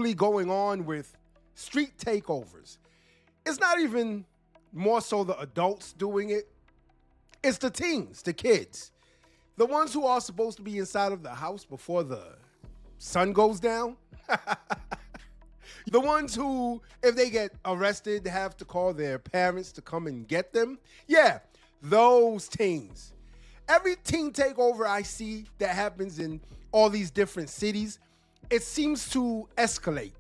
actually going on with street takeovers. It's not even more so the adults doing it. It's the teens, the kids. The ones who are supposed to be inside of the house before the sun goes down. The ones who, if they get arrested, have to call their parents to come and get them. Yeah, those teens. Every teen takeover I see that happens in all these different cities, it seems to escalate.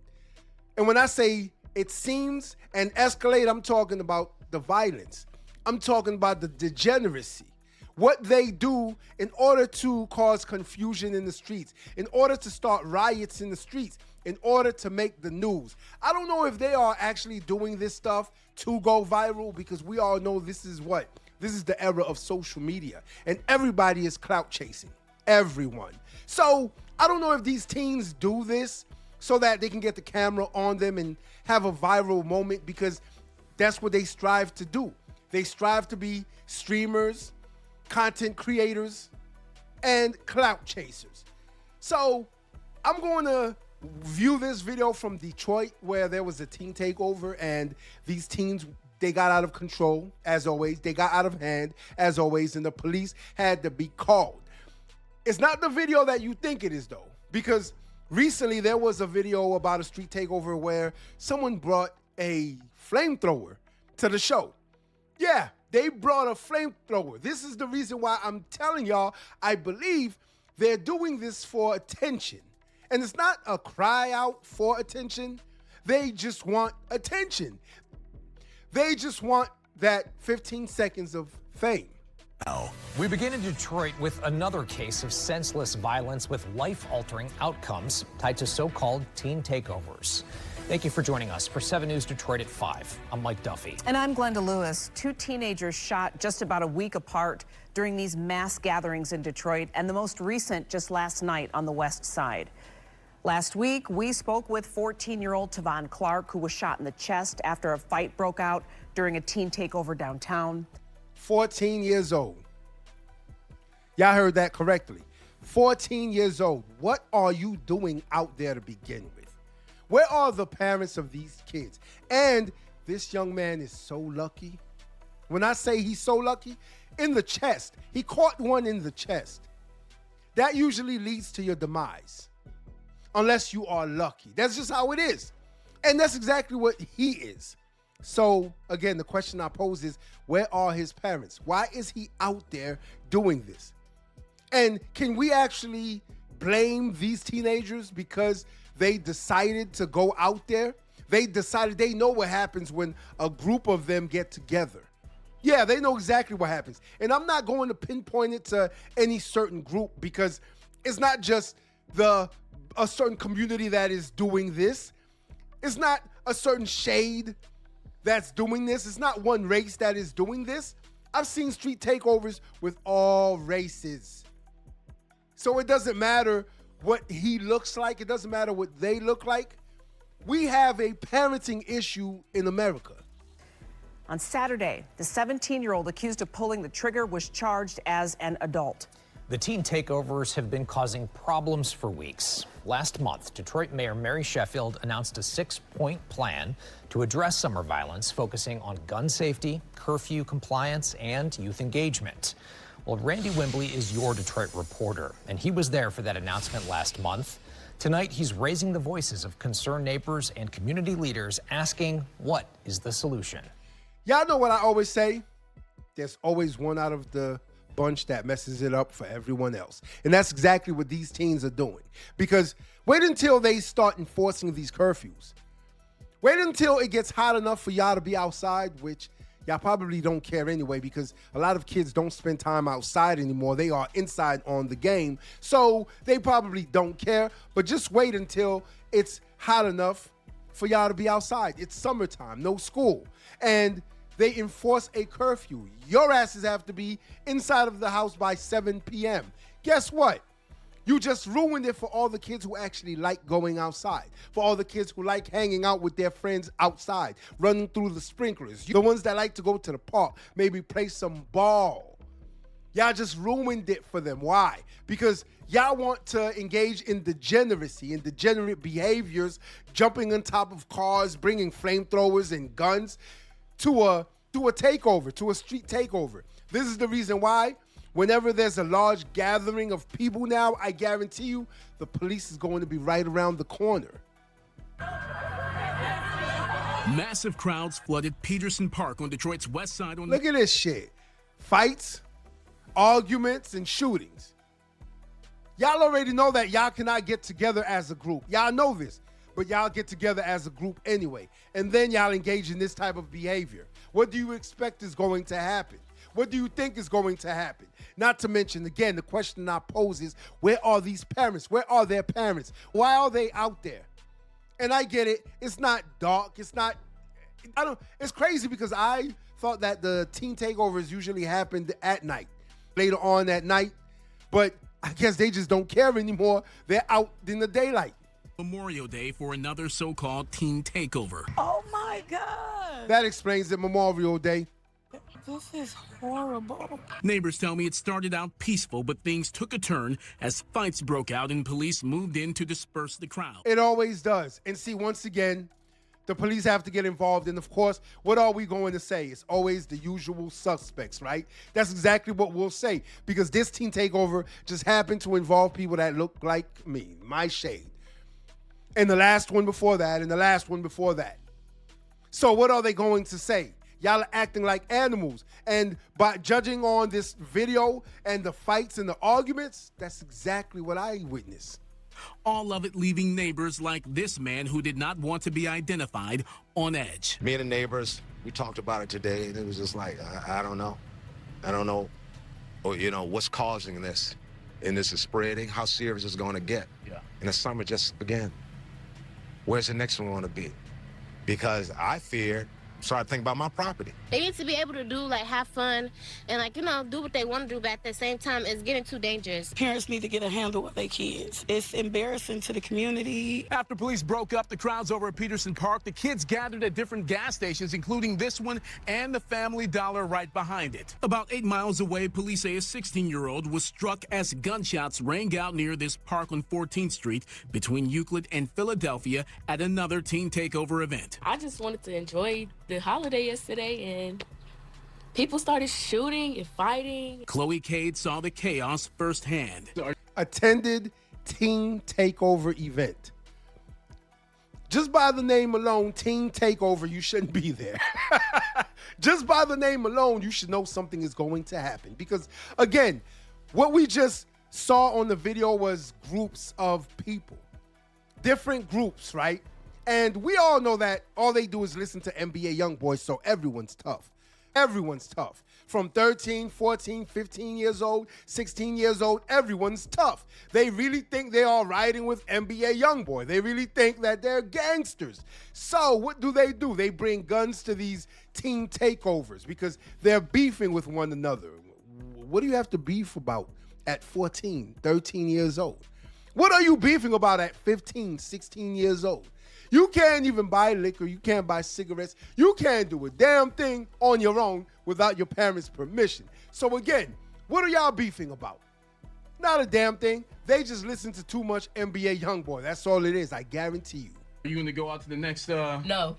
And when I say it seems and escalate, I'm talking about the violence. I'm talking about the degeneracy. What they do in order to cause confusion in the streets, in order to start riots in the streets, in order to make the news. I don't know if they are actually doing this stuff to go viral, because we all know this is what? This is the era of social media, and everybody is clout chasing. Everyone. So I don't know if these teens do this so that they can get the camera on them and have a viral moment, because that's what they strive to do. They strive to be streamers, content creators, and clout chasers. So I'm going to view this video from Detroit, where there was a teen takeover, and these teens, they got out of control, as always. They got out of hand, as always, and the police had to be called. It's not the video that you think it is, though, because recently there was a video about a street takeover where someone brought a flamethrower to the show. Yeah, they brought a flamethrower. This is the reason why I'm telling y'all, I believe they're doing this for attention. And it's not a cry out for attention. They just want attention. They just want that 15 seconds of fame. We begin in Detroit with another case of senseless violence with life-altering outcomes tied to so-called teen takeovers. Thank you for joining us for 7 News Detroit at 5. I'm Mike Duffy. And I'm Glenda Lewis. 2 teenagers shot just about a week apart during these mass gatherings in Detroit, and the most recent just last night on the west side. Last week, we spoke with 14-year-old 𝗕𝗏𝗁 Clark, who was shot in the chest after a fight broke out during a teen takeover downtown. 14 years old. Y'all heard that correctly. 14 years old. What are you doing out there to begin with? Where are the parents of these kids? And this young man is so lucky. When I say he's so lucky, in the chest. He caught one in the chest. That usually leads to your demise, unless you are lucky. That's just how it is. And that's exactly what he is. So, again, the question I pose is, where are his parents? Why is he out there doing this? And can we actually blame these teenagers because they decided to go out there? They decided, they know what happens when a group of them get together. Yeah, they know exactly what happens. And I'm not going to pinpoint it to any certain group, because it's not just a certain community that is doing this. It's not a certain shade that's doing this. It's not one race that is doing this. I've seen street takeovers with all races. So it doesn't matter what he looks like. It doesn't matter what they look like. We have a parenting issue in America. On Saturday, the 17-year-old accused of pulling the trigger was charged as an adult. The teen takeovers have been causing problems for weeks. Last month, Detroit Mayor Mary Sheffield announced a 6-point plan to address summer violence, focusing on gun safety, curfew compliance, and youth engagement. Well, Randy Wimbley is your Detroit reporter, and he was there for that announcement last month. Tonight, he's raising the voices of concerned neighbors and community leaders, asking, what is the solution? Y'all know what I always say? There's always one out of the bunch that messes it up for everyone else. And that's exactly what these teens are doing. Because wait until they start enforcing these curfews. Wait until it gets hot enough for y'all to be outside, which y'all probably don't care anyway, because a lot of kids don't spend time outside anymore. They are inside on the game. So they probably don't care. But just wait until it's hot enough for y'all to be outside. It's summertime, no school. And they enforce a curfew. Your asses have to be inside of the house by 7 p.m. Guess what? You just ruined it for all the kids who actually like going outside, for all the kids who like hanging out with their friends outside, running through the sprinklers, the ones that like to go to the park, maybe play some ball. Y'all just ruined it for them. Why? Because y'all want to engage in degeneracy and degenerate behaviors, jumping on top of cars, bringing flamethrowers and guns to a takeover, to a street takeover. This is the reason why whenever there's a large gathering of people now, I guarantee you the police is going to be right around the corner. Massive crowds flooded Peterson Park on Detroit's west side. Look at this shit. Fights, arguments, and shootings. Y'all already know that y'all cannot get together as a group. Y'all know this, but y'all get together as a group anyway. And then y'all engage in this type of behavior. What do you expect is going to happen? What do you think is going to happen? Not to mention, again, the question I pose is, where are these parents? Where are their parents? Why are they out there? And I get it. It's not dark. It's not, it's crazy because I thought that the teen takeovers usually happened at night, later on at night. But I guess they just don't care anymore. They're out in the daylight. Memorial Day for another so-called teen takeover. Oh my God. That explains it, Memorial Day. This is horrible. Neighbors tell me it started out peaceful, but things took a turn as fights broke out and police moved in to disperse the crowd. It always does. And see, once again, the police have to get involved. And of course, what are we going to say? It's always the usual suspects, right? That's exactly what we'll say, because this teen takeover just happened to involve people that look like me, my shade. And the last one before that, and the last one before that. So what are they going to say? Y'all are acting like animals. And by judging on this video and the fights and the arguments, that's exactly what I witnessed. All of it leaving neighbors like this man who did not want to be identified on edge. Me and the neighbors, we talked about it today, and it was just like, I don't know. I don't know, or, what's causing this. And this is spreading. How serious is it going to get? Yeah. And the summer just began. Where's the next one going to be? Because I feared, started thinking about my property. They need to be able to have fun and do what they want to do, but at the same time, it's getting too dangerous. Parents need to get a handle with their kids. It's embarrassing to the community. After police broke up the crowds over at Peterson Park, the kids gathered at different gas stations, including this one and the Family Dollar right behind it. About 8 miles away, police say a 16-year-old was struck as gunshots rang out near this park on 14th Street between Euclid and Philadelphia at another teen takeover event. I just wanted to enjoy the holiday yesterday, and people started shooting and fighting. 𝗗𝗲𝗁 saw the chaos firsthand. Attended teen takeover event. Just by the name alone, teen takeover, you shouldn't be there. Just by the name alone, you should know something is going to happen. Because, again, what we just saw on the video was groups of people. Different groups, right? And we all know that all they do is listen to NBA YoungBoy, so everyone's tough. Everyone's tough. From 13, 14, 15 years old, 16 years old, everyone's tough. They really think they are riding with NBA YoungBoy. They really think that they're gangsters. So what do? They bring guns to these teen takeovers because they're beefing with one another. What do you have to beef about at 14, 13 years old? What are you beefing about at 15, 16 years old? You can't even buy liquor. You can't buy cigarettes. You can't do a damn thing on your own without your parents' permission. So again, what are y'all beefing about? Not a damn thing. They just listen to too much NBA YoungBoy. That's all it is, I guarantee you. Are you going to go out to the next... No. No.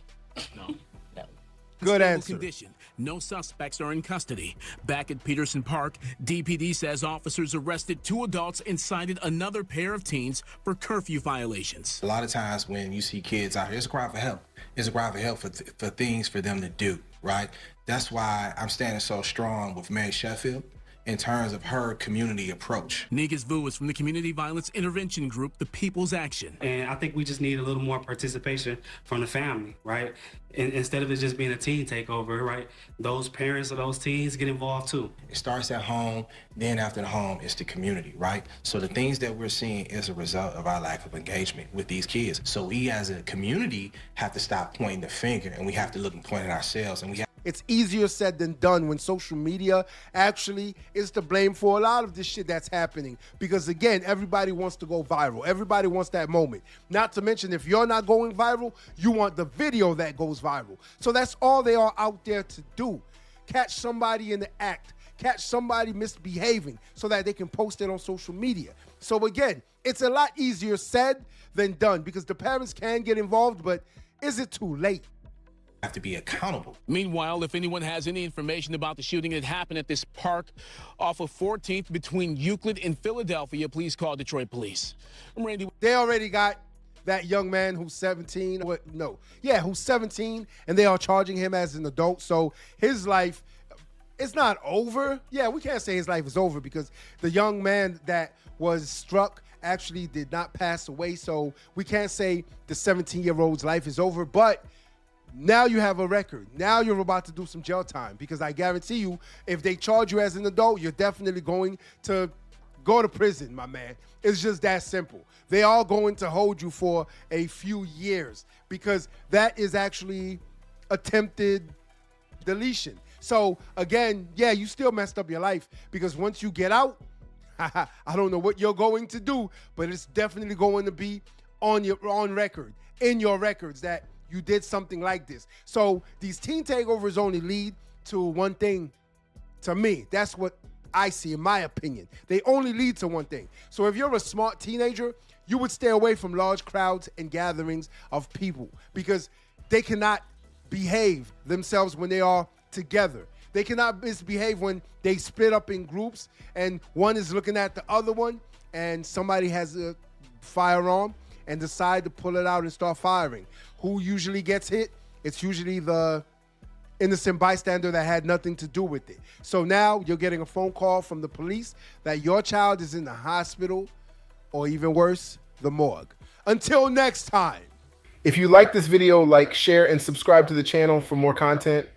Good answer. Condition. No suspects are in custody. Back at Peterson Park, DPD says officers arrested 2 adults and cited another pair of teens for curfew violations. A lot of times when you see kids out here, it's a cry for help. It's a cry for help for things for them to do, right? That's why I'm standing so strong with Mary Sheffield in terms of her community approach. 𝗗𝗲𝗁 is from the community violence intervention group, The People's Action. And I think we just need a little more participation from the family, right? And instead of it just being a teen takeover, right? Those parents of those teens get involved too. It starts at home, then after the home, it's the community, right? So the things that we're seeing is a result of our lack of engagement with these kids. So we as a community have to stop pointing the finger and we have to look and point at ourselves, and we have. It's easier said than done when social media actually is to blame for a lot of this shit that's happening. Because again, everybody wants to go viral. Everybody wants that moment. Not to mention, if you're not going viral, you want the video that goes viral. So that's all they are out there to do. catch somebody in the act, catch somebody misbehaving so that they can post it on social media. So again, it's a lot easier said than done because the parents can get involved, but is it too late? Have to be accountable. Meanwhile, if anyone has any information about the shooting that happened at this park off of 14th between Euclid and Philadelphia, please call Detroit Police. I'm Randy. They already got that young man who's 17. Who's 17, and they are charging him as an adult. So his life, it's not over. Yeah, we can't say his life is over because the young man that was struck actually did not pass away. So we can't say the 17-year-old's life is over, but now you have a record. Now you're about to do some jail time because I guarantee you, if they charge you as an adult, you're definitely going to go to prison, my man. It's just that simple. They are going to hold you for a few years because that is actually attempted deletion. So again, yeah, you still messed up your life because once you get out, I don't know what you're going to do, but it's definitely going to be on record, in your records that you did something like this. So these teen takeovers only lead to one thing to me. That's what I see in my opinion. They only lead to one thing. So if you're a smart teenager, you would stay away from large crowds and gatherings of people because they cannot behave themselves when they are together. They cannot misbehave when they split up in groups and one is looking at the other one and somebody has a firearm and decide to pull it out and start firing. Who usually gets hit? It's usually the innocent bystander that had nothing to do with it. So now you're getting a phone call from the police that your child is in the hospital or even worse, the morgue. Until next time. If you like this video, like, share, and subscribe to the channel for more content.